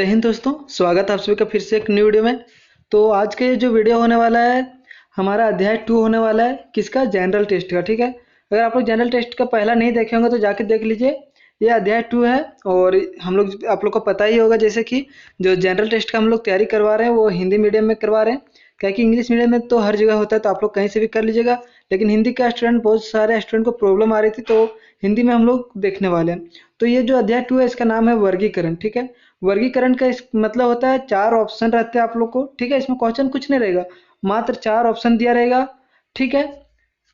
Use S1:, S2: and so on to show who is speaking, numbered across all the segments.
S1: जय हिंद दोस्तों, स्वागत है आप सभी का फिर से एक न्यू वीडियो में। तो आज के जो वीडियो होने वाला है, हमारा अध्याय 2 होने वाला है किसका, जनरल टेस्ट का। ठीक है, अगर आप लोग जनरल टेस्ट का पहला नहीं देखे होंगे तो जाके देख लीजिए। ये अध्याय 2 है और हम लोग, आप लोग को पता ही होगा जैसे कि जो जनरल टेस्ट का हम लोग तैयारी करवा रहे हैं वो हिंदी मीडियम में करवा रहे हैं, क्या कि इंग्लिश मीडियम में तो हर जगह होता है तो आप लोग कहीं से भी कर लीजिएगा। लेकिन हिंदी का स्टूडेंट, बहुत सारे स्टूडेंट को प्रॉब्लम आ रही थी तो हिंदी में हम लोग देखने वाले हैं। तो ये जो अध्याय 2 है इसका नाम है वर्गीकरण। ठीक है, वर्गीकरण का मतलब होता है 4 ऑप्शन रहते हैं आप लोग को। ठीक है, इसमें क्वेश्चन कुछ नहीं रहेगा, मात्र 4 ऑप्शन दिया रहेगा। ठीक है,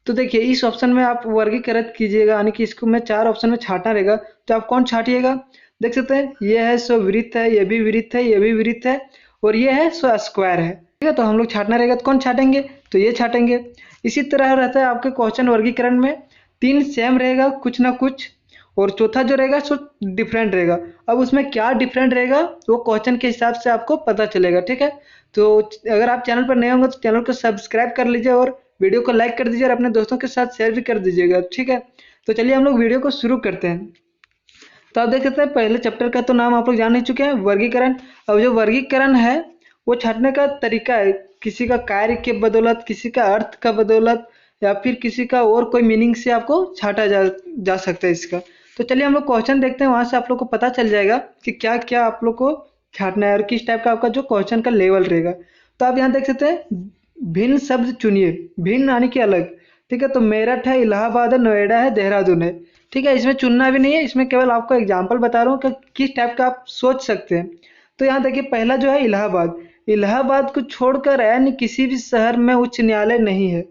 S1: तो देखिए इस ऑप्शन में आप वर्गीकरण कीजिएगा, यानी कि इसको में 4 ऑप्शन में छांटना रहेगा। तो आप कौन छांटिएगा, देख सकते हैं ये है सो वृत्त है, ये भी वृत्त है, ये भी वृत्त है और ये है सो स्क्वायर है। ठीक है, तो हम लोग छांटना रहेगा तो कौन छाटेंगे, तो ये छाटेंगे। इसी तरह रहता है आपके क्वेश्चन वर्गीकरण में, 3 सेम रहेगा कुछ ना कुछ और चौथा जो रहेगा सो डिफरेंट रहेगा। अब उसमें क्या डिफरेंट रहेगा वो क्वेश्चन के हिसाब से आपको पता चलेगा। ठीक है, तो अगर आप चैनल पर नए होंगे तो चैनल को सब्सक्राइब कर लीजिए और वीडियो को लाइक कर दीजिए और अपने दोस्तों के साथ शेयर भी कर दीजिएगा। ठीक है, तो चलिए हम लोग वीडियो को शुरू करते हैं। तो आप देख सकते हैं पहले चैप्टर का तो नाम आप लोग जान ही चुके हैं, वर्गीकरण। अब जो वर्गीकरण है वो छाटने का तरीका है, किसी का कार्य के बदौलत, किसी का अर्थ का बदौलत या फिर किसी का और कोई मीनिंग से आपको छाटा जा सकता है इसका। तो चलिए हम लोग क्वेश्चन देखते हैं, वहां से आप लोग को पता चल जाएगा कि क्या क्या आप लोग को छाटना है और किस टाइप का आपका जो क्वेश्चन का लेवल रहेगा। तो आप यहाँ देख सकते हैं भिन्न शब्द चुनिए, भिन्न यानी कि अलग। ठीक है, तो मेरठ है, इलाहाबाद है, नोएडा है, देहरादून है। ठीक है, इसमें चुनना भी नहीं है, इसमें केवल आपको एग्जाम्पल बता रहा हूँ कि किस टाइप का आप सोच सकते हैं। तो यहाँ देखिए पहला जो है इलाहाबाद, इलाहाबाद को छोड़कर अन्य किसी भी शहर में उच्च न्यायालय नहीं है।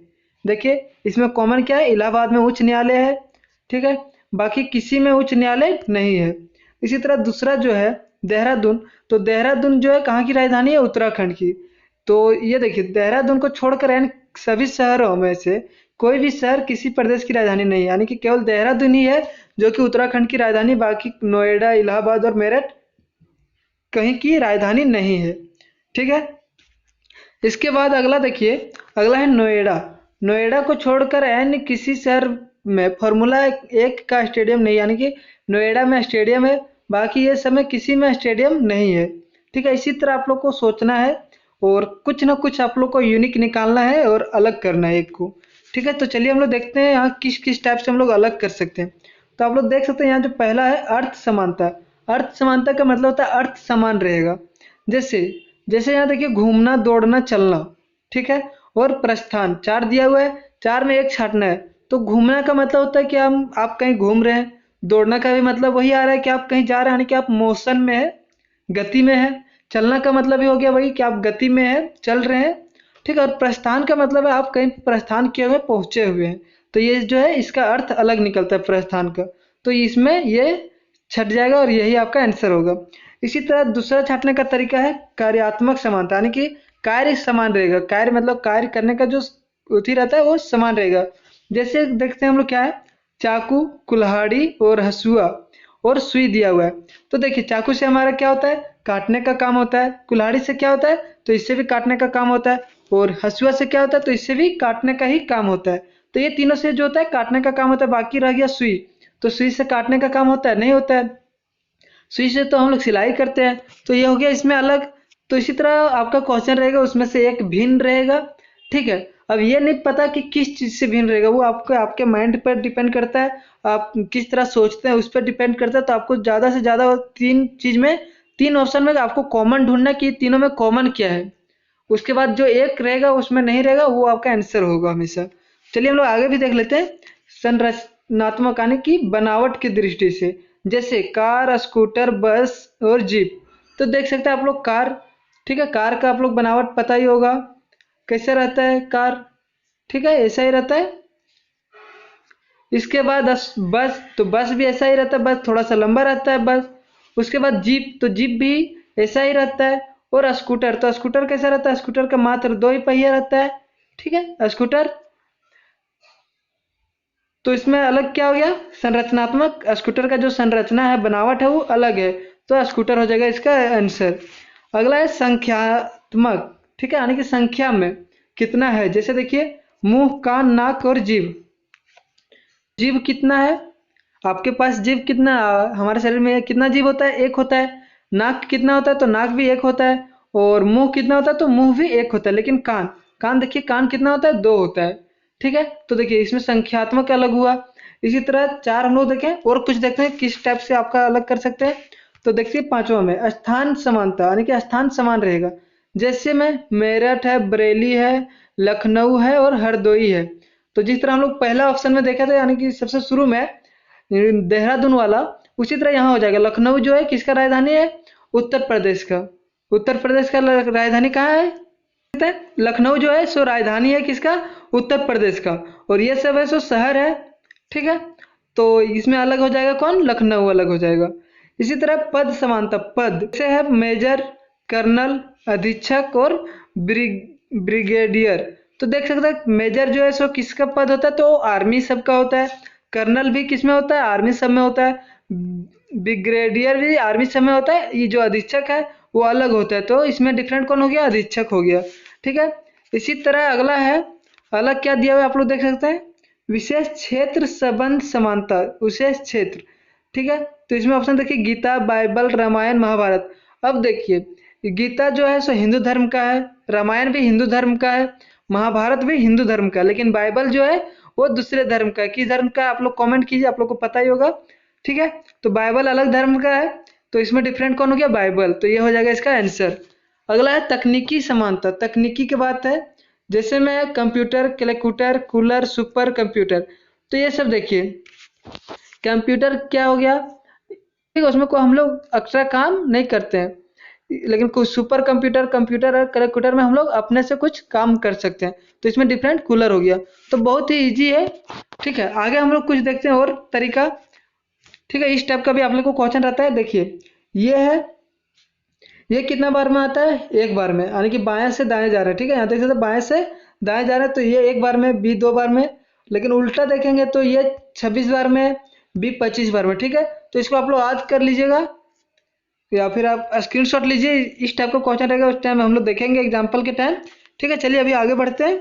S1: देखिए इसमें कॉमन क्या है, इलाहाबाद में उच्च न्यायालय है। ठीक है, बाकी किसी में उच्च न्यायालय नहीं है। इसी तरह दूसरा जो है देहरादून, तो देहरादून जो है कहाँ की राजधानी है, उत्तराखंड की। तो ये देखिए देहरादून को छोड़कर यानी सभी शहरों में से कोई भी शहर किसी प्रदेश की राजधानी नहीं है, यानी कि केवल देहरादून ही है जो कि उत्तराखंड की राजधानी, बाकी नोएडा, इलाहाबाद और मेरठ कहीं की राजधानी नहीं है। ठीक है, इसके बाद अगला देखिए, अगला है नोएडा। नोएडा को छोड़कर अन्य किसी शहर में फार्मूला 1 का स्टेडियम नहीं, यानी कि नोएडा में स्टेडियम है, बाकी ये सब में किसी में स्टेडियम नहीं है। ठीक है, इसी तरह आप लोग को सोचना है और कुछ ना कुछ आप लोग को यूनिक निकालना है और अलग करना है एक को। ठीक है, तो चलिए हम लोग देखते हैं यहाँ किस किस टाइप से हम लोग अलग कर सकते हैं। तो आप लोग देख सकते हैं यहाँ जो पहला है अर्थ समानता। अर्थ समानता का मतलब होता है अर्थ समान रहेगा। जैसे जैसे यहाँ देखिए घूमना, दौड़ना, चलना। ठीक है, और प्रस्थान 4 दिया हुआ है, 4 में 1 छाटना है। तो घूमना का मतलब होता है कि आप कहीं घूम रहे हैं। दौड़ना का भी मतलब वही आ रहा है कि आप कहीं जा रहे हैं, यानी कि आप मोशन में है, गति में है। चलना का मतलब ये हो गया वही कि आप गति में है, चल रहे हैं। ठीक है, और प्रस्थान का मतलब है आप कहीं प्रस्थान किए हुए, पहुंचे हुए हैं। तो ये जो है इसका अर्थ अलग निकलता है प्रस्थान का, तो इसमें ये छट जाएगा और यही आपका आंसर होगा। इसी तरह दूसरा छाटने का तरीका है कार्यात्मक समानता, यानी कि कार्य समान रहेगा। कार्य मतलब कार्य करने का जो उथी रहता है वो समान रहेगा। जैसे देखते हैं हम लोग क्या है, चाकू, कुल्हाड़ी और हसुआ और सुई दिया हुआ है। तो देखिए चाकू से हमारा क्या होता है, काटने का काम होता है। कुल्हाड़ी से क्या होता है, तो इससे भी काटने का काम होता है। और हसुआ से क्या होता है, तो इससे भी काटने का ही काम होता है। तो ये तीनों से जो होता है काटने का काम होता है। बाकी रह गया सुई, तो सुई से काटने का काम होता है, नहीं होता है। सुई से तो हम लोग सिलाई करते हैं, तो ये हो गया इसमें अलग। तो इसी तरह आपका क्वेश्चन रहेगा, उसमें से एक भिन्न रहेगा। ठीक है, अब ये नहीं पता कि किस चीज से भिन्न रहेगा, वो आपको आपके माइंड पर डिपेंड करता है, आप किस तरह सोचते हैं उस पर डिपेंड करता है। तो आपको ज्यादा से ज्यादा 3 चीज में, 3 ऑप्शन में आपको कॉमन ढूंढना कि तीनों में कॉमन क्या है। उसके बाद जो एक रहेगा उसमें नहीं रहेगा वो आपका आंसर होगा हमेशा। चलिए हम लोग आगे भी देख लेते हैं संरचनात्मक, यानी कि बनावट की दृष्टि से। जैसे कार, स्कूटर, बस और जीप। तो देख सकते हैं आप लोग कार। ठीक है, कार का आप लोग बनावट पता ही होगा कैसे रहता है कार। ठीक है, ऐसा ही रहता है। इसके बाद बस, तो बस भी ऐसा ही रहता है, बस थोड़ा सा लंबा रहता है बस। उसके बाद जीप, तो जीप भी ऐसा ही रहता है। और स्कूटर, तो स्कूटर कैसा रहता है, स्कूटर का मात्र 2 ही पहिया रहता है। ठीक है, स्कूटर। तो इसमें अलग क्या हो गया, संरचनात्मक, स्कूटर का जो संरचना है, बनावट है वो अलग है, तो स्कूटर हो जाएगा इसका आंसर। अगला है संख्यात्मक। ठीक है, यानी कि संख्या में कितना है। जैसे देखिए मुंह, कान, नाक और जीभ। जीभ कितना है आपके पास, जीभ कितना, हमारे शरीर में कितना जीभ होता है, 1 होता है। नाक कितना होता है, तो नाक भी एक होता है। और मुंह कितना होता है, तो मुंह भी एक होता है। लेकिन कान, कान देखिए कान कितना होता है, दो होता है। ठीक है, तो देखिए इसमें संख्यात्मक अलग हुआ। इसी तरह चार हम लोग देखें और कुछ देखते हैं किस टाइप से आपका अलग कर सकते हैं। तो देखिए पांचवा में स्थान समानता, यानी कि स्थान समान रहेगा। जैसे में मेरठ है, बरेली है, लखनऊ है और हरदोई है। तो जिस तरह हम लोग पहला ऑप्शन में देखे थे, यानी कि सबसे शुरू में देहरादून वाला, उसी तरह यहाँ हो जाएगा। लखनऊ जो है किसका राजधानी है, उत्तर प्रदेश का। उत्तर प्रदेश का राजधानी कहाँ है, लखनऊ जो है सो राजधानी है किसका, उत्तर प्रदेश का। और ये सब है सो शहर है। ठीक है, तो इसमें अलग हो जाएगा कौन, लखनऊ अलग हो जाएगा। इसी तरह पद समानता, पद जैसे है मेजर, कर्नल, अधीक्षक और ब्रिगेडियर। तो देख सकते हैं मेजर जो है सो किसका पद होता है, तो आर्मी सब का होता है। कर्नल भी किस में होता है, आर्मी सब में होता है। ब्रिगेडियर भी आर्मी सब में होता है। ये जो अधीक्षक है वो अलग होता है, तो इसमें डिफरेंट कौन हो गया, अधीक्षक हो गया। ठीक है, इसी तरह अगला है, अलग क्या दिया हुआ है आप लोग देख सकते हैं, विशेष क्षेत्र संबंध समानता, विशेष क्षेत्र। ठीक है, तो इसमें ऑप्शन देखिए गीता, बाइबल, रामायण, महाभारत। अब देखिए गीता जो है सो हिंदू धर्म का है, रामायण भी हिंदू धर्म का है, महाभारत भी हिंदू धर्म का है। लेकिन बाइबल जो है वो दूसरे धर्म का है। किस धर्म का, आप लोग कमेंट कीजिए, आप लोग को पता ही होगा। ठीक है, तो बाइबल अलग धर्म का है, तो इसमें डिफरेंट कौन हो गया, बाइबल। तो ये हो जाएगा इसका आंसर। अगला है तकनीकी समानता, तकनीकी की बात है। जैसे में computer, calculator, cooler, super computer. तो ये सब देखिए कंप्यूटर क्या हो गया, ठीक है, उसमें कोई हम लोग एक्स्ट्रा काम नहीं करते हैं। लेकिन कुछ सुपर कंप्यूटर, कंप्यूटर और कैलकुलेटर में हम लोग अपने से कुछ काम कर सकते हैं। तो इसमें डिफरेंट कूलर हो गया। तो बहुत ही इजी है। ठीक है, आगे हम लोग कुछ देखते हैं और तरीका। ठीक है, इस टाइप का भी आप लोग को क्वेश्चन रहता है। देखिए ये है, ये कितना बार में आता है, एक बार में, यानी कि बाएं से दाएं जा रहा है। ठीक है, यहाँ देख सकते हैं बाएं से दाएं जा रहा है, तो ये एक बार में, बी दो बार में। लेकिन उल्टा देखेंगे तो ये 26 बार में, बी 25 बार में। ठीक है, तो इसको आप लोग याद कर लीजिएगा या फिर आप स्क्रीनशॉट लीजिए। इस टाइप का क्वेश्चन रहेगा, उस टाइम हम लोग देखेंगे एग्जाम्पल के टाइम। ठीक है, चलिए अभी आगे बढ़ते हैं।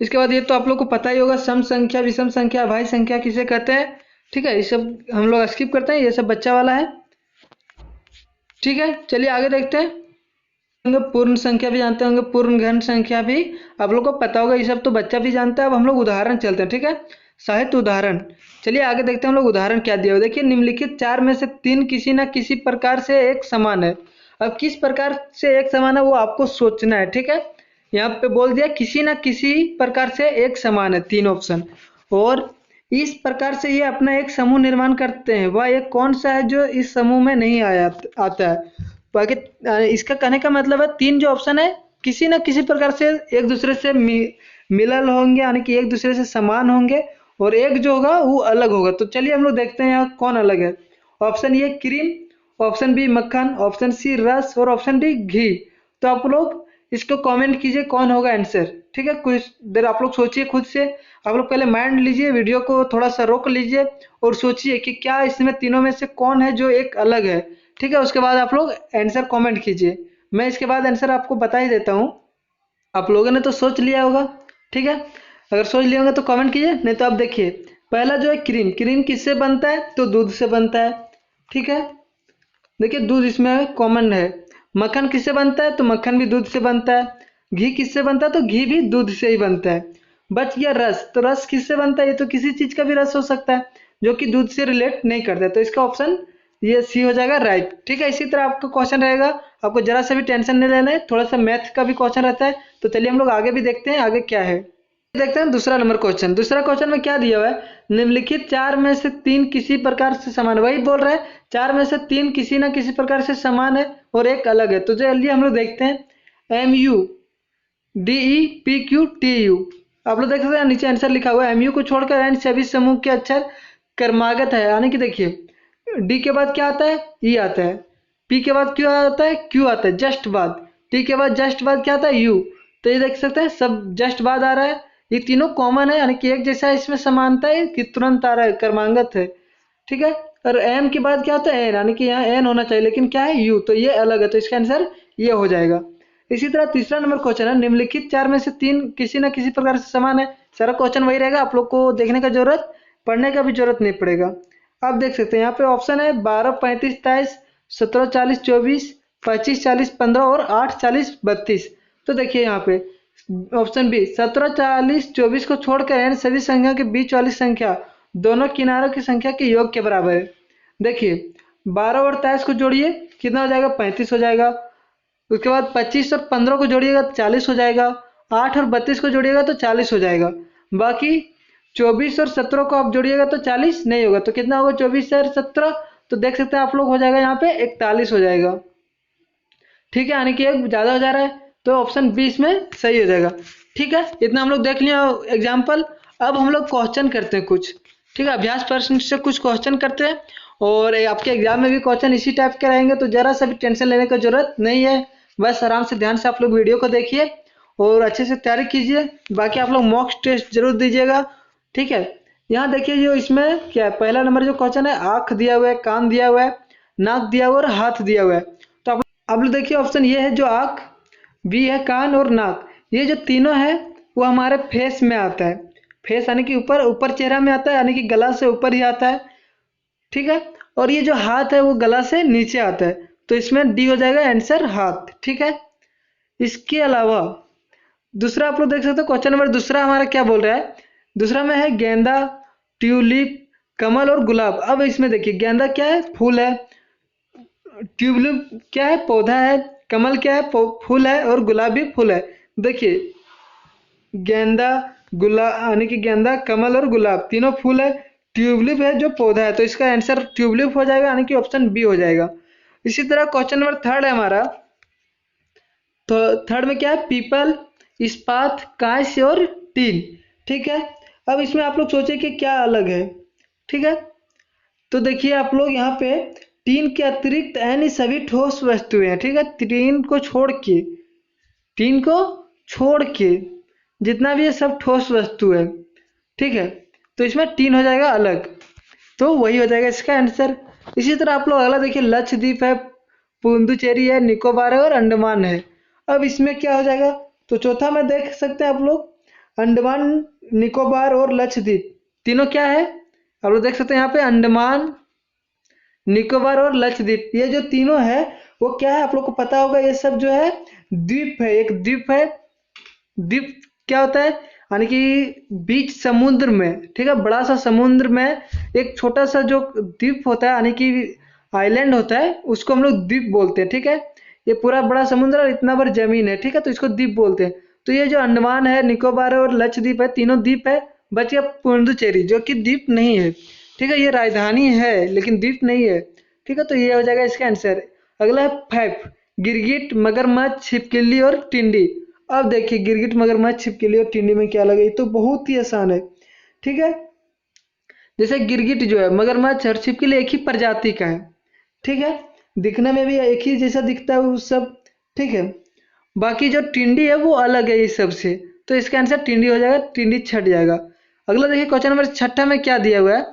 S1: इसके बाद ये तो आप लोग को पता ही होगा, सम संख्या, विषम संख्या, भाज्य संख्या किसे कहते हैं। ठीक है, ये सब हम लोग स्किप करते हैं, ये सब बच्चा वाला है। ठीक है, चलिए आगे देखते हैं। होंगे पूर्ण संख्या भी जानते होंगे, पूर्ण घन संख्या भी आप लोग को पता होगा, ये सब तो बच्चा भी जानता है। अब हम लोग उदाहरण चलते हैं। ठीक है, साहित्य उदाहरण। चलिए आगे देखते हैं हम लोग उदाहरण क्या दिया हुआ। देखिए निम्नलिखित चार में से तीन किसी न किसी प्रकार से एक समान है। अब किस प्रकार से एक समान है वो आपको सोचना है। ठीक है, यहाँ पे बोल दिया किसी न किसी प्रकार से एक समान है, तीन ऑप्शन। और इस प्रकार से ये अपना एक समूह निर्माण करते हैं। वह एक कौन सा है जो इस समूह में नहीं आता है। बाकी इसका कहने का मतलब है तीन जो ऑप्शन है किसी न किसी प्रकार से एक दूसरे से मिलल होंगे, यानी कि एक दूसरे से समान होंगे। और एक जो होगा वो अलग होगा। तो चलिए हम लोग देखते हैं यहाँ कौन अलग है। Option A cream, option B मक्खन, ऑप्शन सी रस और ऑप्शन डी घी। तो आप लोग इसको कमेंट कीजिए कौन होगा आंसर। ठीक है, कुछ देर आप लोग सोचिए खुद से। आप लोग पहले माइंड लीजिए, वीडियो को थोड़ा सा रोक लीजिए और सोचिए कि क्या इसमें तीनों में से कौन है जो एक अलग है। ठीक है, उसके बाद आप लोग आंसर कमेंट कीजिए। मैं इसके बाद आंसर आपको बता ही देता हूँ। आप लोगों ने तो सोच लिया होगा। ठीक है, अगर सोच लिया होगा तो कमेंट कीजिए, नहीं तो आप देखिए पहला जो है क्रीम, क्रीम किससे बनता है, तो दूध से बनता है। ठीक है, देखिए दूध इसमें कॉमन है। मक्खन किससे बनता है, तो मक्खन भी दूध से बनता है। घी किससे बनता है, तो घी भी दूध से ही बनता है। बच गया रस, तो रस किससे बनता है, ये तो किसी चीज का भी रस हो सकता है जो कि दूध से रिलेट नहीं करता है। तो इसका ऑप्शन ये सी हो जाएगा राइट। ठीक है, इसी तरह आपका क्वेश्चन रहेगा, आपको जरा सा भी टेंशन नहीं लेना है। थोड़ा सा मैथ का भी क्वेश्चन रहता है। तो चलिए हम लोग आगे भी देखते हैं आगे क्या है। देखते हैं दूसरा नंबर क्वेश्चन। दूसरा क्वेश्चन में क्या दिया हुआ है, निम्नलिखित चार में से तीन किसी प्रकार से समान। वही बोल रहा है चार में से तीन किसी ना किसी प्रकार से समान है और एक अलग है। तो चलिए हम लोग देखते हैं। MUDEPQTU, आप लोग देख सकते हैं नीचे आंसर लिखा हुआ है। MU को छोड़कर एंड सभी समूह के अक्षर क्रमागत है, यानी कि देखिए डी के बाद क्या आता है, ई आता है। पी के बाद क्यू आता है, क्यू आता है जस्ट बाद। टी के बाद जस्ट बाद क्या आता है, यू। तो ये देख सकते हैं सब जस्ट बाद आ रहा है। ये तीनों कॉमन है, यानी कि एक जैसा इसमें समानता है कि तुरंत आ रहा है, क्रमागत है। ठीक है, और एम के बाद क्या होता है, एन, यानी कि यहाँ एन होना चाहिए, लेकिन क्या है यू, तो ये अलग है। तो इसका आंसर ये हो जाएगा। इसी तरह तीसरा नंबर क्वेश्चन है, निम्नलिखित चार में से तीन किसी न किसी प्रकार से समान है। सारा क्वेश्चन वही रहेगा, आप लोग को देखने का जरूरत, पढ़ने का भी जरूरत नहीं पड़ेगा। आप देख सकते हैं यहाँ पे ऑप्शन है 12, 35, 23, 17 40 24, 25 40 15 और 8 40 32। तो देखिए यहाँ पे ऑप्शन बी 17 40 24 को छोड़कर n सभी संख्या के बीच वाली संख्या दोनों किनारों की संख्या के योग के बराबर है। देखिए 12 और 23 को जोड़िए, कितना हो जाएगा, 35 हो जाएगा। उसके बाद 25 और 15 को जोड़िएगा तो 40 हो जाएगा। 8 और 32 को जोड़िएगा तो 40 हो जाएगा। बाकी 24 और 17 को आप जोड़िएगा तो 40 नहीं होगा, तो कितना होगा 24 और 17, तो देख सकते हैं आप लोग, हो जाएगा यहाँ पे 41 हो जाएगा। ठीक है, यानी कि एक ज़्यादा हो जा रहा है, तो ऑप्शन बी इसमें सही हो जाएगा। ठीक है, इतना हम लोग देख लिया एग्जाम्पल। अब हम लोग क्वेश्चन करते हैं कुछ। ठीक है, अभ्यास प्रश्न से कुछ क्वेश्चन करते हैं, और आपके एग्जाम में भी क्वेश्चन इसी टाइप के रहेंगे, तो जरा सा भी टेंशन लेने की जरूरत नहीं है। बस आराम से ध्यान से आप लोग वीडियो को देखिए और अच्छे से तैयारी कीजिए। बाकी आप लोग मॉक टेस्ट जरूर दीजिएगा। ठीक है, यहाँ देखिए जो इसमें क्या है, पहला नंबर जो क्वेश्चन है, आँख दिया हुआ है, कान दिया हुआ है, नाक दिया हुआ है और हाथ दिया हुआ है। तो आप लोग देखिए ऑप्शन ये है जो आँख, बी है कान और नाक, ये जो तीनों है वो हमारे फेस में आता है। फेस यानी कि ऊपर ऊपर चेहरा में आता है, यानी कि गला से ऊपर ही आता है। ठीक है, और ये जो हाथ है वो गला से नीचे आता है, तो इसमें डी हो जाएगा आंसर, हाथ। ठीक है, इसके अलावा दूसरा आप लोग देख सकते हो, क्वेश्चन नंबर दूसरा हमारा क्या बोल रहा है, दूसरा में है गेंदा, ट्यूलिप, कमल और गुलाब। अब इसमें देखिए गेंदा क्या है, फूल है, ट्यूलिप क्या है, पौधा है, कमल क्या है, फूल है, और गुलाब भी फूल है। देखिए गेंदा, गुलाब यानी कि गेंदा, कमल और गुलाब तीनों फूल है, ट्यूलिप है जो पौधा है, तो इसका आंसर ट्यूलिप हो जाएगा, यानी कि ऑप्शन बी हो जाएगा। इसी तरह क्वेश्चन नंबर थर्ड है हमारा, तो थर्ड में क्या है, पीपल, इस्पात, कांच और टीन। ठीक है, अब इसमें आप लोग सोचे कि क्या अलग है। ठीक है, तो देखिए आप लोग यहाँ पे टीन के अतिरिक्त अन्य सभी ठोस वस्तुएं हैं। ठीक है, टीन को छोड़ के जितना भी ये सब ठोस वस्तु है। ठीक है, तो इसमें टीन हो जाएगा अलग, तो वही हो जाएगा इसका आंसर। इसी तरह आप लोग अगला देखिए, लक्षद्वीप है, पुडुचेरी है, निकोबार है और अंडमान है। अब इसमें क्या हो जाएगा, तो चौथा में देख सकते हैं आप लोग, अंडमान, निकोबार और लक्षद्वीप तीनों क्या है, आप लोग देख सकते हैं यहाँ पे अंडमान, निकोबार और लक्षद्वीप, ये जो तीनों है वो क्या है, आप लोग को पता होगा, ये सब जो है द्वीप है, एक द्वीप है। द्वीप क्या होता है, यानी कि बीच समुद्र में, ठीक है, बड़ा सा समुद्र में एक छोटा सा जो द्वीप होता है, यानी कि आइलैंड होता है, उसको हम लोग द्वीप बोलते हैं। ठीक है, ये पूरा बड़ा समुद्र और इतना बड़ी जमीन है, ठीक है, तो इसको द्वीप बोलते हैं। तो ये जो अंडमान है, निकोबार है और लक्षद्वीप है, तीनों द्वीप है। बच गया पुडुचेरी जो कि द्वीप नहीं है। ठीक है, ये राजधानी है लेकिन द्वीप नहीं है। ठीक है, तो ये हो जाएगा इसका आंसर। अगला है फैप, गिरगिट, मगरमच्छ, छिपकली और टिंडी। अब देखिए गिरगिट, मगरमच्छ, छिपकली और टिंडी में क्या लगे, ये तो बहुत ही आसान है। ठीक है, जैसे गिरगिट जो है, मगरमच्छ और छिपकली एक ही प्रजाति का है। ठीक है, दिखने में भी एक ही जैसा दिखता है वो सब। ठीक है, बाकी जो टिंडी है वो अलग है इस सब से, तो इसका आंसर टिंडी हो जाएगा, टिंडी छट जाएगा। अगला देखिए क्वेश्चन नंबर छठा में क्या दिया हुआ है,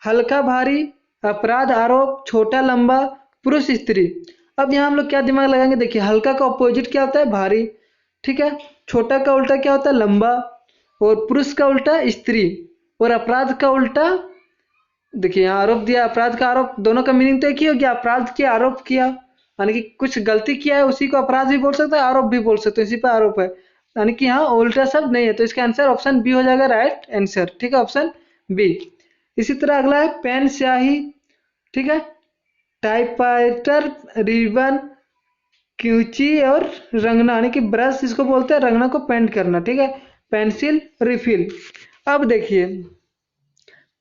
S1: हल्का भारी, अपराध आरोप, छोटा लंबा, पुरुष स्त्री। अब यहाँ हम लोग क्या दिमाग लगाएंगे, देखिए हल्का का ऑपोजिट क्या होता है, भारी। ठीक है, छोटा का उल्टा क्या होता है, लंबा, और पुरुष का उल्टा स्त्री, और अपराध का उल्टा, देखिए यहाँ आरोप दिया, अपराध का आरोप, दोनों का मीनिंग तो एक ही हो गया, अपराध किया, आरोप किया, यानी कि कुछ गलती किया है उसी को अपराध भी बोल सकते हैं, आरोप भी बोल सकते हैं, इसी पर आरोप है, यानी कि यहाँ उल्टा शब्द नहीं है, तो इसका आंसर ऑप्शन बी हो जाएगा, राइट आंसर। ठीक है, ऑप्शन बी। इसी तरह अगला है पेन, स्याही, ठीक है, टाइपराइटर, रिबन, क्यूची और रंगना, यानी कि ब्रश इसको बोलते हैं, रंगना को पेंट करना। ठीक है, पेंसिल, रिफिल। अब देखिए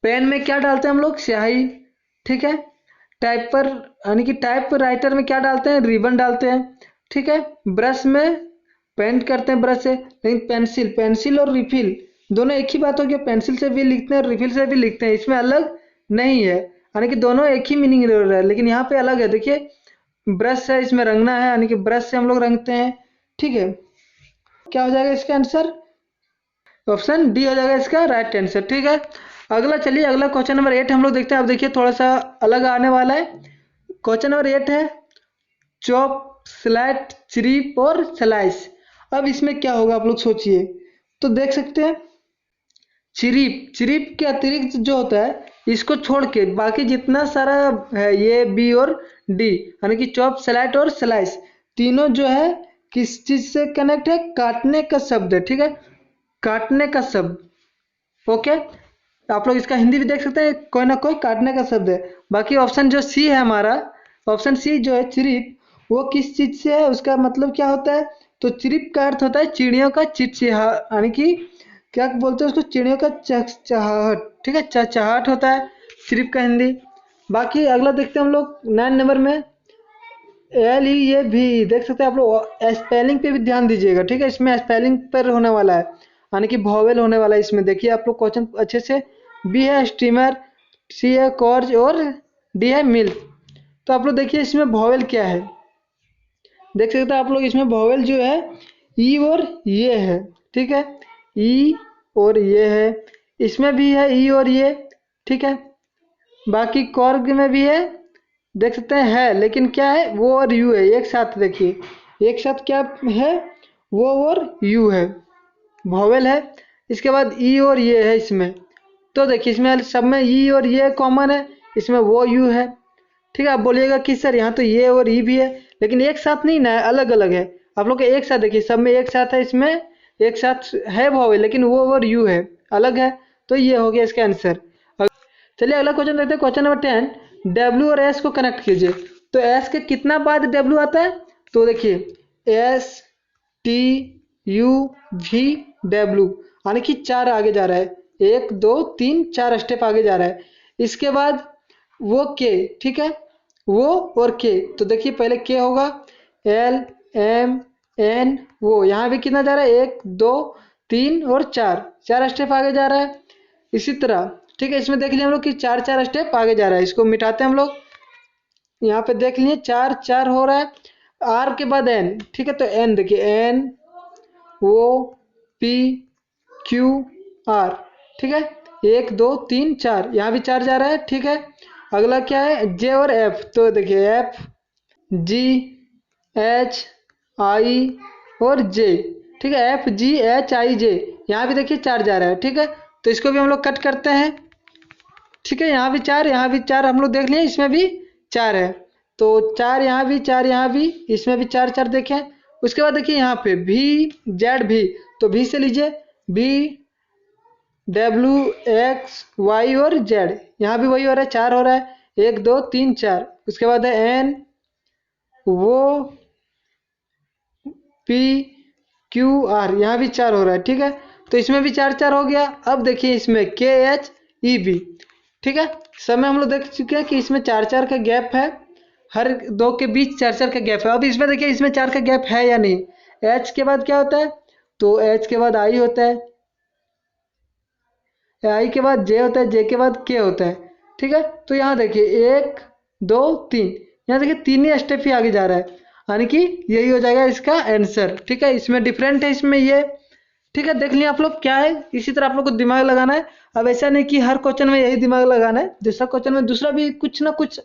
S1: पेन में क्या डालते हैं हम लोग, स्याही। ठीक है, टाइप पर यानी कि टाइप राइटर में क्या डालते हैं, रिबन डालते हैं। ठीक है, ब्रश में पेंट करते हैं ब्रश से, लेकिन पेंसिल, पेंसिल और रिफिल दोनों एक ही बात हो गया, पेंसिल से भी लिखते हैं और रिफिल से भी लिखते हैं, इसमें अलग नहीं है, यानी कि दोनों एक ही मीनिंग रह रहा है, लेकिन यहाँ पे अलग है। देखिए ब्रश है, इसमें रंगना है, यानी कि ब्रश से हम लोग रंगते हैं। ठीक है, क्या हो जाएगा इसका आंसर, ऑप्शन डी हो जाएगा इसका राइट आंसर। ठीक है, अगला चलिए, अगला क्वेश्चन नंबर 8 हम लोग देखते हैं। अब देखिए थोड़ा सा अलग आने वाला है। क्वेश्चन नंबर 8 है चॉप, स्लैट, चिरीप और स्लाइस। अब इसमें क्या होगा आप लोग सोचिए, तो देख सकते हैं चिरिप, चिरिप के अतिरिक्त जो होता है इसको छोड़ के बाकी जितना सारा है ये बी और डी, यानी कि चॉप, स्लाइट और स्लाइस, तीनों जो है किस चीज से कनेक्ट है, काटने का शब्द है, ठीक है, काटने का शब्द। ओके, आप लोग इसका हिंदी भी देख सकते हैं, कोई ना कोई काटने का शब्द है। बाकी ऑप्शन जो सी है हमारा, ऑप्शन सी जो है चिरिप, वो किस चीज से है, उसका मतलब क्या होता है, तो चिरिप का अर्थ होता है चिड़ियों का चिड़चिहा, यानी कि क्या बोलते हैं उसको, चिड़ियों का चहचहाहट, ठीक है, चहचहाहट होता है चिरिप का हिंदी। बाकी अगला देखते हैं हम लोग 9 नंबर में, एल ई ये भी देख सकते हैं आप लोग, स्पेलिंग पे भी ध्यान दीजिएगा, ठीक है, इसमें स्पेलिंग पर होने वाला है, यानी कि वॉवेल होने वाला है इसमें, देखिए आप लोग क्वेश्चन अच्छे से। बी है स्टीमर, सी है कॉर्ज और डी है मिल्क। तो आप लोग देखिए इसमें वॉवेल क्या है, देख सकते हैं आप लोग इसमें वॉवेल जो है ई और ये है, ठीक है, ई और ये है, इसमें भी है ई और ये, ठीक है। बाकी कॉर्ग में भी है, देख सकते हैं है, लेकिन क्या है, वो और यू है एक साथ, देखिए एक साथ क्या है, वो और यू है, वॉवेल है। इसके बाद ई और ये है इसमें, तो देखिए इसमें सब में ई और ये कॉमन है, इसमें वो यू है, ठीक है। आप बोलिएगा कि सर यहाँ तो ये और ई भी है, लेकिन एक साथ नहीं ना, अलग अलग है। आप लोग एक साथ देखिए, सब में एक साथ है, इसमें एक साथ है वॉवेल, लेकिन वो और यू है अलग है, तो ये हो गया इसका आंसर। चलिए अगला क्वेश्चन देखते हैं, क्वेश्चन नंबर 10, डब्ल्यू और एस को कनेक्ट कीजिए। तो एस के कितना बाद डब्ल्यू आता है, तो देखिए S T U V W, यानी कि 4 आगे जा रहा है, 1 2 3 4 स्टेप आगे जा रहा है। इसके बाद वो के, ठीक है, वो और के, तो देखिए पहले के होगा, एल एम एन वो, यहाँ भी कितना जा रहा है, 1 2 3 और 4, 4 स्टेप आगे जा रहा है। इसी तरह, ठीक है, इसमें देख लिया हम लोग कि 4 4 स्टेप आगे जा रहा है, इसको मिटाते हैं हम लोग, यहाँ पे देख लिए 4 4 हो रहा है। आर के बाद एन, ठीक है, तो एन देखिए, N O P Q R, ठीक है, 1 2 3 4, यहाँ भी 4 जा रहा है, ठीक है। अगला क्या है, जे और एफ, तो देखिए एफ जी एच आई और जे, ठीक है, एफ जी एच आई जे, यहाँ भी देखिए 4 जा रहा है, ठीक है। तो इसको भी हम लोग कट करते हैं, ठीक है, यहाँ भी 4, यहाँ भी 4 हम लोग देख लिए, इसमें भी 4 है, तो 4 यहाँ भी, 4 यहाँ भी, इसमें भी 4 4 देखें। उसके बाद देखिए यहाँ पे भी जेड भी, तो भी से लीजिए, बी डब्ल्यू एक्स वाई और जेड, यहाँ भी वही हो रहा है, 4 हो रहा है, 1 2 3 4। उसके बाद है एन वो पी क्यू आर, यहाँ भी 4 हो रहा है, ठीक है। तो इसमें भी 4 4 हो गया। अब देखिए इसमें के एच ई बी, ठीक है, समय हम लोग देख चुके हैं कि इसमें 4 4 का गैप है, हर दो के बीच 4 4 का गैप है। अब इसमें देखिए इसमें 4 का गैप है या नहीं। एच के बाद क्या होता है, तो एच के बाद आई होता है, आई के बाद जे होता है, जे के बाद के होता है, ठीक है। तो यहाँ देखिए 1 2 3, यहाँ देखिए 3 ही स्टेप ही आगे जा रहा है, यानी कि यही हो जाएगा इसका आंसर, ठीक है। इसमें डिफरेंट है, इसमें ये, ठीक है, देख लिया आप लोग क्या है। इसी तरह आप लोग को दिमाग लगाना है। अब ऐसा नहीं कि हर क्वेश्चन में यही दिमाग लगाना है, दूसरा क्वेश्चन में दूसरा भी कुछ ना कुछ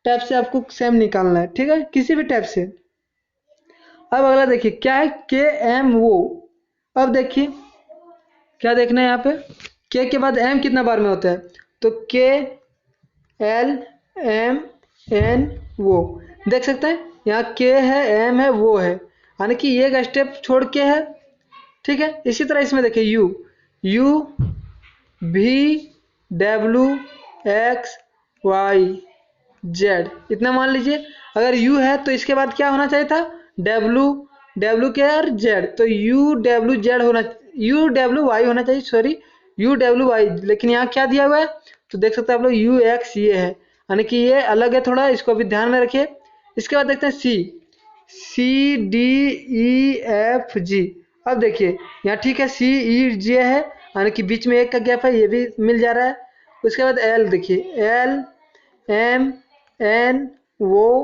S1: टाइप से आपको सेम निकालना है, ठीक है, किसी भी टाइप से। अब अगला देखिए क्या है, के एम वो। अब देखिए क्या देखना है, यहाँ पे के बाद एम कितना बार में होता है, तो के एल एम एन वो, देख सकते हैं यहाँ के है, एम है, वो है, यानी कि एक स्टेप छोड़ के है, ठीक है। इसी तरह इसमें देखिए यू, यू भी डब्ल्यू एक्स वाई जेड, इतना मान लीजिए। अगर यू है तो इसके बाद क्या होना चाहिए था, डब्ल्यू, डब्ल्यू के और जेड, तो यू डब्ल्यू जेड होना, यू डब्ल्यू वाई होना चाहिए, सॉरी, यू डब्ल्यू वाई, लेकिन यहाँ क्या दिया हुआ है, तो देख सकते हैं आप लोग यू एक्स ये है, यानी कि ये अलग है थोड़ा, इसको भी ध्यान में रखिए। इसके बाद देखते हैं सी, C D E F G. अब देखिए यहाँ ठीक है, सी ई जे है, यानी कि बीच में एक का गैप है, ये भी मिल जा रहा है। उसके बाद एल देखिए, एल एम एन वो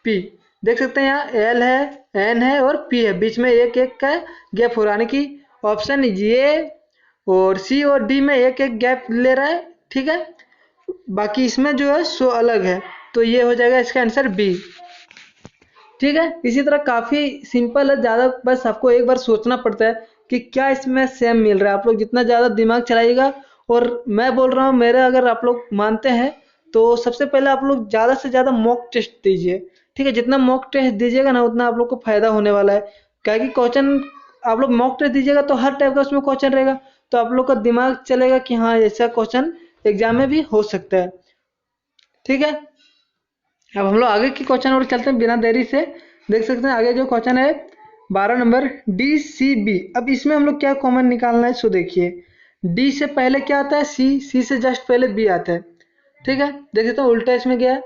S1: पी, देख सकते हैं यहाँ एल है, एन है और पी है, बीच में एक एक का गैप हो रहा है, यानी कि ऑप्शन ये और सी और डी में एक एक गैप ले रहा है, ठीक है। बाकी इसमें जो है सो अलग है, तो ये हो जाएगा इसका आंसर बी, ठीक है। इसी तरह काफ़ी सिंपल है, ज़्यादा बस आपको एक बार सोचना पड़ता है कि क्या इसमें सेम मिल रहा है। आप लोग जितना ज़्यादा दिमाग चलाइएगा, और मैं बोल रहा हूँ मेरे, अगर आप लोग मानते हैं तो सबसे पहले आप लोग ज़्यादा से ज़्यादा मॉक टेस्ट दीजिए, ठीक है। जितना मॉक टेस्ट दीजिएगा ना उतना आप लोग को फायदा होने वाला है। क्या कि क्वेश्चन आप लोग मॉक टेस्ट दीजिएगा तो हर टाइप का उसमें क्वेश्चन रहेगा, तो आप लोग का दिमाग चलेगा कि हाँ ऐसा क्वेश्चन एग्जाम में भी हो सकता है, ठीक है। अब हम लोग आगे के क्वेश्चन और चलते हैं बिना देरी से। देख सकते हैं आगे जो क्वेश्चन है 12 नंबर DCB। अब इसमें हम लोग क्या कॉमन निकालना है, सो देखिए डी से पहले क्या आता है सी से जस्ट पहले बी आता है, ठीक है। देख सकते हैं उल्टा इसमें गया है।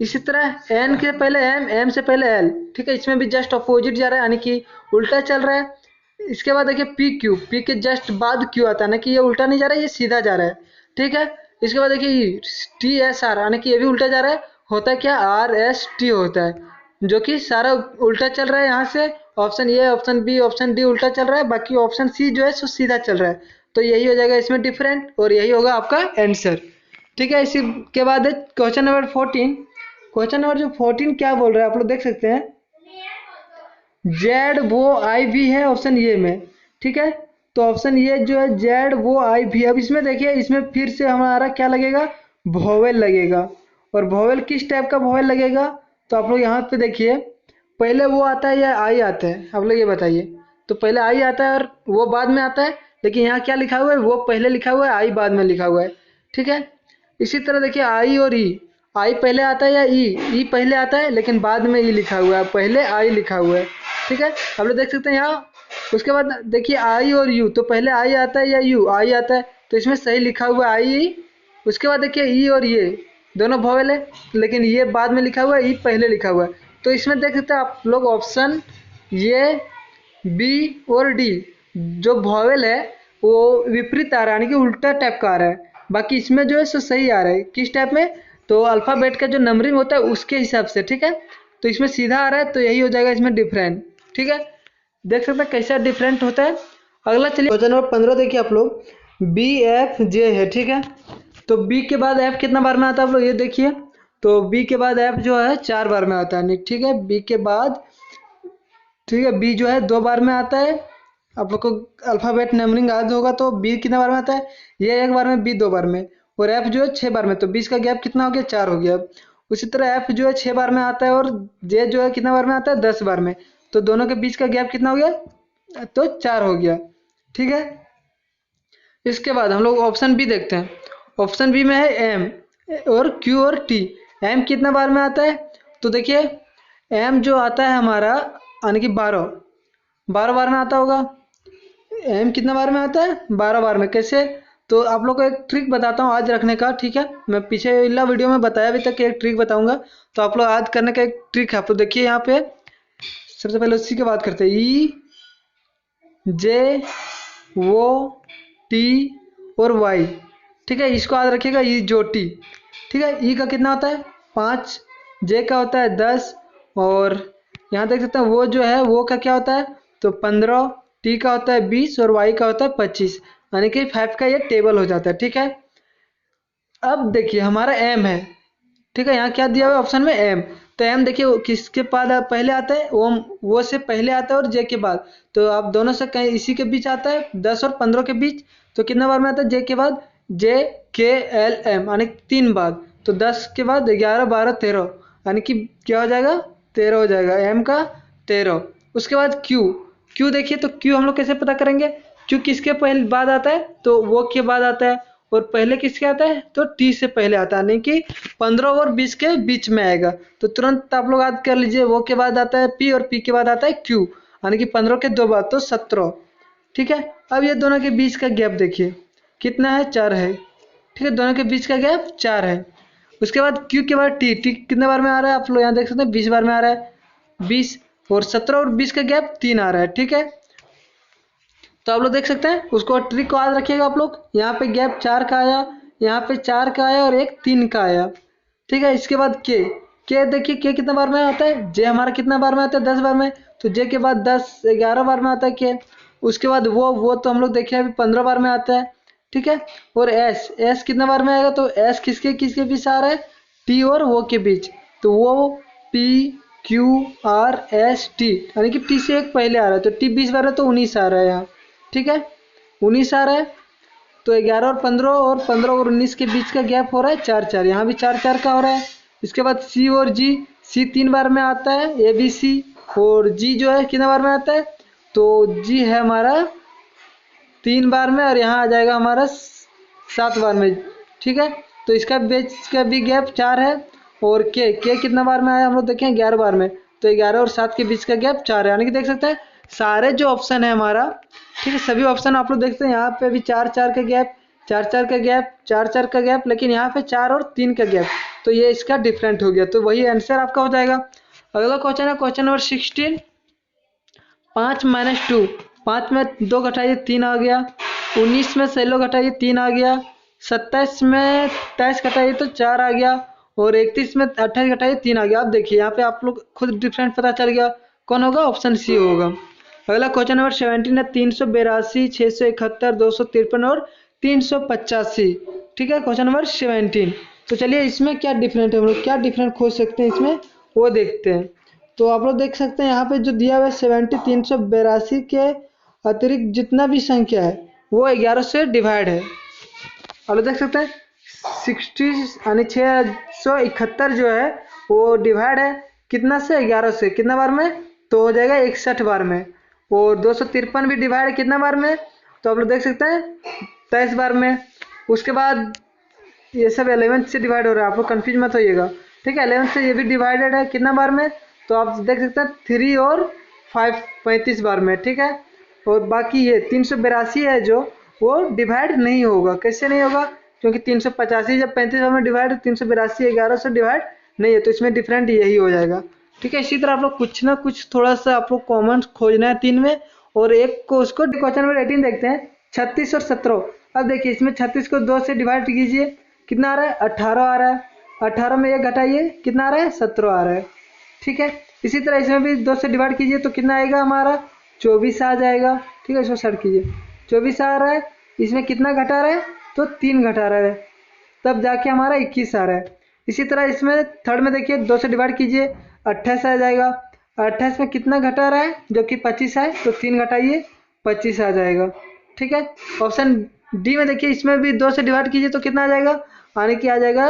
S1: इसी तरह एन के पहले एम से पहले एल, ठीक है। इसमें भी जस्ट अपोजिट जा रहा है, यानी कि उल्टा चल रहा है। इसके बाद देखिए पी के जस्ट बाद क्यू आता है ना, कि ये उल्टा नहीं जा रहा है, ये सीधा जा रहा है, ठीक है। इसके बाद देखिए TSR, यानी कि ये भी उल्टा जा रहा है। होता है क्या RST होता है, जो कि सारा उल्टा चल रहा है। यहाँ से option A, option B, option D उल्टा चल रहा है, बाकी ऑप्शन सी जो है सो सीधा चल रहा है। तो यही हो जाएगा इसमें डिफरेंट, और यही होगा आपका आंसर, ठीक है। इसी के बाद है क्वेश्चन नंबर 14। क्वेश्चन नंबर जो 14 क्या बोल रहा है आप लोग देख सकते हैं, ZOIV है ऑप्शन ए में, ठीक है। तो ऑप्शन ए जो है ZOIV। अब इसमें देखिए इसमें फिर से हमारा क्या लगेगा, वोवेल लगेगा। और वोवेल किस टाइप का वोवेल लगेगा, तो आप लोग यहाँ पे देखिए पहले वो आता है या आई आता है, आप लोग ये बताइए। तो पहले आई आता है और वो बाद में आता है, लेकिन यहाँ क्या लिखा हुआ है, वो पहले लिखा हुआ है, आई बाद में लिखा हुआ है, ठीक है। इसी तरह देखिए आई और ई, आई पहले आता है या ई पहले आता है, लेकिन बाद में ई लिखा हुआ है, पहले आई लिखा हुआ है, ठीक है। आप लोग देख सकते हैं यहाँ। उसके बाद देखिए आई और यू, तो पहले आई आता है या यू, आई आता है, तो इसमें सही लिखा हुआ है आई। उसके बाद देखिए ई और ये दोनों वोवेल है, लेकिन ये बाद में लिखा हुआ है, ई पहले लिखा हुआ है। तो इसमें देख सकते हैं आप लोग ऑप्शन ये बी और डी जो वोवेल है वो विपरीत आ रहा है, यानी कि उल्टा टाइप का आ रहा है। बाकी इसमें जो है सो सही आ रहा है, किस टाइप में, तो अल्फ़ाबेट का जो नंबरिंग होता है उसके हिसाब से, ठीक है। तो इसमें सीधा आ रहा है, तो यही हो जाएगा इसमें डिफरेंट, ठीक है। देख सकते हैं कैसा डिफरेंट होता है। अगला चलिए क्वेश्चन नंबर 15 देखिए आप लोग, BFJ है, ठीक है। तो बी के बाद एफ कितना बार में आता है आप लोग ये देखिए। तो बी के बाद एफ जो है 4 बार में आता है, ठीक है। बी के बाद, ठीक है, बी जो है 2 बार में आता है। आप लोग को अल्फ़ाबेट नंबरिंग याद होगा, तो बी कितना बार में आता है, ये 1 बार में, बी 2 बार में, और एफ जो है 6 बार में। तो 20 का गैप कितना हो गया, 4 हो गया। उसी तरह एफ जो है 6 बार में आता है, और जे जो है कितना बार में आता है, 10 बार में। तो दोनों के बीच का गैप कितना हो गया, तो 4 हो गया, ठीक है। इसके बाद हम लोग ऑप्शन बी देखते हैं। ऑप्शन बी में है एम और क्यू और टी। एम कितना बार में आता है, तो देखिए एम जो आता है हमारा, यानी कि 12 बार में आता होगा। एम कितना बार में आता है, 12 बार में। कैसे, तो आप लोग को एक ट्रिक बताता हूँ आज रखने का, ठीक है। मैं पीछे इला वीडियो में बताया अभी तक, एक ट्रिक बताऊंगा, तो आप लोग आज करने का एक ट्रिक है। आप लोग देखिए यहाँ पे सबसे पहले उसी की बात करते हैं, जे वो टी और वाई, ठीक है। इसको याद रखिएगा, ई जो टी, ठीक है। ई का कितना होता है 5, जे का होता है 10, और यहाँ देख सकते हैं वो जो है वो का क्या होता है, तो 15, टी का होता है 20, और वाई का होता है 25, यानी कि 5 का ये टेबल हो जाता है, ठीक है। अब देखिए हमारा एम है, ठीक है। यहाँ क्या दिया हुआ है ऑप्शन में एम। तो एम देखिए वो किसके बाद पहले आता है, वो से पहले आता है और जे के बाद। तो आप दोनों से कहीं इसी के बीच आता है, 10 और 15 के बीच। तो कितना बार में आता है, जे के बाद JKLM, यानी 3 बार। तो 10 के बाद 11, 12, 13, यानी कि क्या हो जाएगा, 13 हो जाएगा, एम का 13। उसके बाद क्यू देखिए, तो क्यू हम लोग कैसे पता करेंगे, क्यू किसके पहले बाद आता है, तो वो के बाद आता है। और पहले किसके आता है, तो टी से पहले आता है, यानी कि 15 और 20 के बीच में आएगा। तो तुरंत आप लोग याद कर लीजिए, वो के बाद आता है पी, और पी के बाद आता है क्यू, यानी कि 15 के 2 बार, तो 17, ठीक है। अब ये दोनों के बीच का गैप देखिए कितना है, 4 है, ठीक है। दोनों के बीच का गैप 4 है। उसके बाद क्यू के बाद टी कितने बार में आ रहा है, आप लोग यहाँ देख सकते हैं 20 बार में आ रहा है, 20, और 17 और 20 का गैप 3 आ रहा है, ठीक है। तो आप लोग देख सकते हैं, उसको ट्रिक को याद रखिएगा आप लोग। यहाँ पे गैप 4 का आया, यहाँ पे 4 का आया, और एक 3 का आया, ठीक है। इसके बाद के देखिए, के कितना बार में आता है, जे हमारा कितना बार में आता है, 10 बार में। तो जे के बाद 10, 11 बार में आता है के। उसके बाद वो तो हम लोग देखे अभी 15 बार में आता है, ठीक है। और एस कितना बार में आएगा, तो एस किसके किसके बीच आ रहा है, टी और वो के बीच। तो वो PQRST, यानी कि टी से एक पहले आ रहा है, तो टी 20 बार है, तो 19 आ रहा है यहाँ, ठीक है, 19 आ रहा है। तो 11 और 15 और 15 और 19 के बीच का गैप हो रहा है 4 4, यहाँ भी 4 4 का हो रहा है। इसके बाद सी और जी, सी 3 बार में आता है, ए बी सी, और जी जो है कितने बार में आता है, तो जी है हमारा 3 बार में, और यहाँ आ जाएगा हमारा 7 बार में, ठीक है। तो इसका बीच का भी गैप 4 है। और के कितना बार में आया हम लोग देखें, 11 बार में, तो 11 और 7 के बीच का गैप 4 है, यानी कि देख सकते हैं सारे जो ऑप्शन है हमारा, ठीक है, सभी ऑप्शन आप लोग देखते हैं यहाँ पे भी 4 4 का गैप, 4 4 का गैप, 4 4 का गैप, लेकिन यहाँ पे 4 और 3 का गैप, तो ये इसका डिफरेंट हो गया, तो वही आंसर आपका हो जाएगा। अगला क्वेश्चन है क्वेश्चन नंबर 16, 5 - 2, 5 में 2 घटाइए 3 आ गया, 19 में 16 घटाइए 3 आ गया, 27 में 23 घटाइए तो 4 आ गया, और 31 में 28 घटाइए 3 आ गया। अब देखिए यहाँ पे आप लोग खुद डिफरेंट पता चल गया, कौन होगा, ऑप्शन सी होगा। अगला क्वेश्चन नंबर 17 है 382, 671, 253 और 385, ठीक है, क्वेश्चन नंबर 17। तो चलिए इसमें क्या डिफरेंट है, हम लोग क्या डिफरेंट खोज सकते हैं इसमें, वो देखते हैं। तो आप लोग देख सकते हैं यहाँ पे जो दिया हुआ है 70, 382 के अतिरिक्त जितना भी संख्या है वो 11 से डिवाइड है। आप लोग देख सकते हैं 60 यानी 671 जो है वो डिवाइड है कितना से, 11 से, कितना बार में, तो हो जाएगा 61 बार में। और 253 भी डिवाइड है कितना बार में, तो आप लोग देख सकते हैं 23 बार में। उसके बाद ये सब 11 से डिवाइड हो रहा है, आप लोग कन्फ्यूज मत होइएगा, ठीक है। 11 से ये भी डिवाइडेड है कितना बार में, तो आप देख सकते हैं 3 और 5 35 बार में, ठीक है। और बाकी ये 382 है जो वो डिवाइड नहीं होगा, कैसे नहीं होगा, क्योंकि 385 जब 35 बार में डिवाइड, 382 11 से डिवाइड नहीं है, तो इसमें डिफरेंट यही हो जाएगा, ठीक है। इसी तरह आप लोग कुछ ना कुछ थोड़ा सा आप लोग कॉमन खोजना है 3 में, और एक को उसको क्वेश्चन नंबर 18 देखते हैं 36 और 17। अब देखिए इसमें 36 को 2 से डिवाइड कीजिए, कितना आ रहा है, 18 आ रहा है, 18 में 1 घटाइए कितना आ रहा है, 17 आ रहा है, ठीक है। इसी तरह इसमें भी 2 से डिवाइड कीजिए तो कितना आएगा हमारा, 24 आ जाएगा, ठीक है। इसको सर्च कीजिए, 24 आ रहा है, इसमें कितना घटा रहा है, तो 3 घटा रहा है, तब जाके हमारा 21 आ रहा है। इसी तरह इसमें थर्ड में देखिए 2 से डिवाइड कीजिए, 28 आ जाएगा, 28 में कितना घटा रहा है, जो कि 25 है, तो 3 घटाइए 25 आ जाएगा, ठीक है। ऑप्शन डी में देखिए इसमें भी 2 से डिवाइड कीजिए तो कितना आ जाएगा, यानी कि आ जाएगा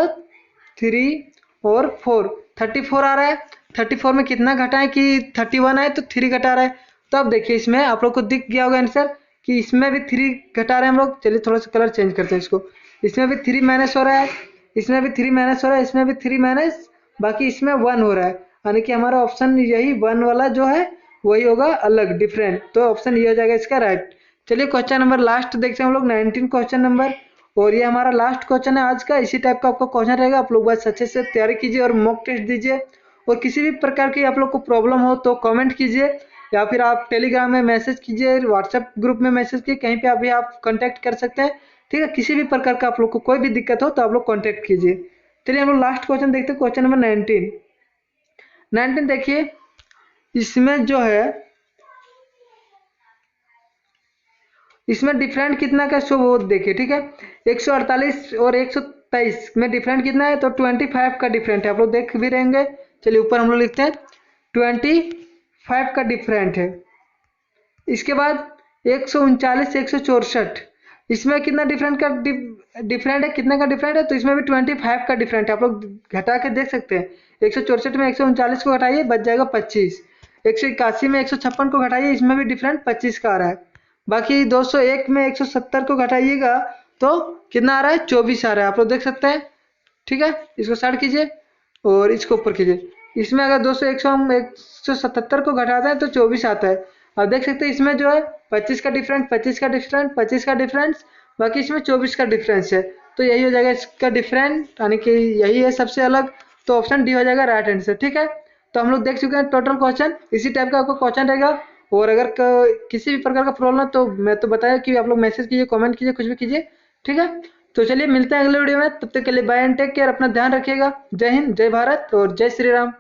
S1: 3 और 4, 34 आ रहा है। 34 में कितना घटाएं कि 31 आए, तो 3 घटा रहा है। तो अब देखिए इसमें आप लोग को दिख गया होगा आंसर कि इसमें भी 3 घटा रहे हैं हम लोग। चलिए थोड़ा सा कलर चेंज करते हैं इसको, इसमें भी 3 माइनस हो रहा है, इसमें भी 3 माइनस हो रहा है, इसमें भी 3 माइनस, बाकी इसमें 1 हो रहा है, यानी कि हमारा ऑप्शन यही 1 वाला जो है वही होगा अलग डिफरेंट, तो ऑप्शन ये हो जाएगा इसका राइट। चलिए क्वेश्चन नंबर लास्ट देखते हैं हम लोग 19 क्वेश्चन नंबर, और ये हमारा लास्ट क्वेश्चन है आज का। इसी टाइप का आपका क्वेश्चन रहेगा, आप लोग बस अच्छे से तैयारी कीजिए और मॉक टेस्ट दीजिए। और किसी भी प्रकार की आप लोग को प्रॉब्लम हो तो कमेंट कीजिए, या फिर आप टेलीग्राम में मैसेज कीजिए, व्हाट्सएप ग्रुप में मैसेज कीजिए, कहीं पे अभी आप कांटेक्ट कर सकते हैं, ठीक है। किसी भी प्रकार का आप लोग को कोई भी दिक्कत हो तो आप लोग कांटेक्ट कीजिए। चलिए हम लोग लास्ट क्वेश्चन देखते हैं, क्वेश्चन नंबर 19 देखिए इसमें जो है, इसमें डिफरेंट कितना का शो वो देखिए, ठीक है। 148 और 123 में डिफरेंट कितना है, तो 25 का डिफरेंट है, आप लोग देख भी रहेंगे। चलिए ऊपर हम लोग लिखते हैं 25 का डिफरेंट है। इसके बाद 139 164, इसमें कितना डिफरेंट का डिफरेंट है, कितने का डिफरेंट है, तो इसमें भी 25 का डिफरेंट है, आप लोग घटा के देख सकते हैं। 164 में 139 को घटाइए बच जाएगा 25, 181 में 156 को घटाइए, इसमें भी डिफरेंट 25 का आ रहा है। बाकी 201 में 170 को घटाइएगा तो कितना आ रहा है, 24 आ रहा है, आप लोग देख सकते हैं, ठीक है। इसको सर्च कीजिए और इसको ऊपर कीजिए, इसमें अगर 200 177 को घटाते हैं तो 24 आता है। अब देख सकते हैं इसमें जो है 25 का डिफरेंस, 25 का डिफरेंस, 25 का डिफरेंस, बाकी इसमें 24 का डिफरेंस है, तो यही हो जाएगा इसका डिफरेंस, यानी कि यही है सबसे अलग, तो ऑप्शन डी हो जाएगा राइट आंसर, ठीक है। तो हम लोग देख चुके हैं टोटल क्वेश्चन, इसी टाइप का आपको क्वेश्चन रहेगा। और अगर किसी भी प्रकार का प्रॉब्लम है तो मैं तो बताया कि आप लोग मैसेज कीजिए, कमेंट कीजिए, कुछ भी कीजिए, ठीक है। तो चलिए मिलते हैं अगले वीडियो में, तब तक के लिए बाय एंड टेक केयर, अपना ध्यान रखिएगा। जय हिंद, जय भारत और जय श्री राम।